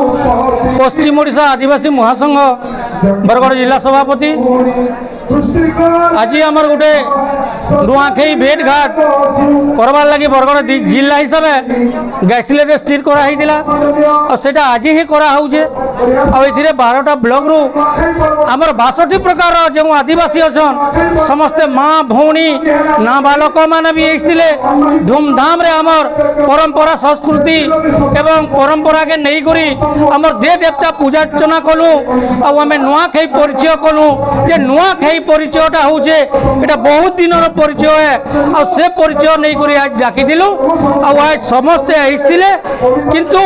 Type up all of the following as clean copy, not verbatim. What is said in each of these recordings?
पश्चिम ओडिशा आदिवासी महासंघ बरगढ़ जिला सभापति। आज आमर गोटे नुआखाई भेट घाट करवार लगी बरगढ़ जिला हिसाब से गैसलेट स्थिर कराइला और सेटा आज ही कराऊे। आउ 12टा ब्लॉक रु आमर 62 प्रकार जो आदिवासी अच्छा समस्ते माँ भौणी नाबालक मान भी आते धूमधाम रे आमर परंपरा संस्कृति एवं परंपरा के नहीं करी आमर दे देवता पूजा अर्चना कलु आम नुआखाई परिचय कलु जे नुआखाई परिचयटा हूँ एटा बहुत दिन परिचय है और से परिचय नहीं करी आज डाकी दिलु आज समस्ते आते किंतु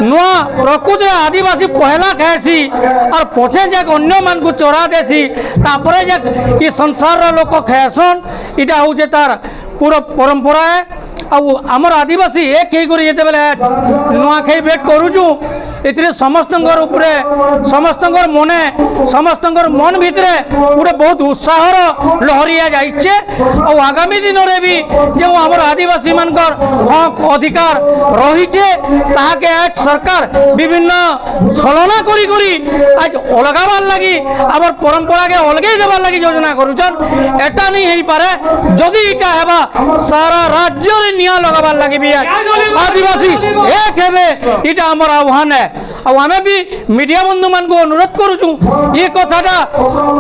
नुआ प्रकृति आदिवासी पहला खाएसी और पछे जाक अन्य मान को चोरा देसी तापरे जाक ये संसार लोक खाएसन इटा हूँ तार पूरा परंपरा है। आमर आदिवासी एक जिते नुआखाई भेट करुचु ये समस्त समस्त मने समस्त मन भितर गोटे बहुत उत्साहर लहरिया जाइए और आगामी दिन में भी जो आमर आदिवासी मानकर हक अधिकार रहीचे ताके आज सरकार विभिन्न छलना करी करी आज अलगाबार लगी आमर परंपरा के अलगे देवार लगी योजना करुचन एटा नहीं हो पारे जदि इटा हेबा सारा राज्य रे निया लगाबार लगी भी आदिवासी एक हेबे इटा आमर आह्वान है। और आमे भी मीडिया बंधु मान को अनुरोध करुचु ये कथाटा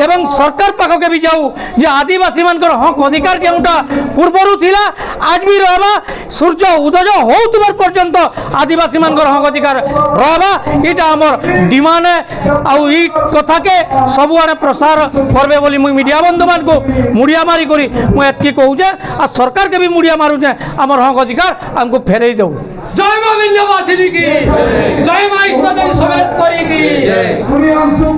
एवं सरकार पाख के भी जाऊ जे आदिवासी मानकर हक अधिकार जोटा पूर्वर थिला आज भी रहबा सूर्य उदय होतबार पर्यंत आदिवासी मानकर हक अधिकार रहबा इटा हमर डिमांड है। आउ ई कथा के सब आने प्रसार करबे बोली मुई मीडिया बंधु मान को मुड़िया मारी करी मुई एतकी कहूचे आ सरकार के भी मुड़िया मारुचे हमर हक अधिकार हमको फेरई दऊ। जय मां विंध्यवासिनी की जय मां इष्टदेवी समेत की जय।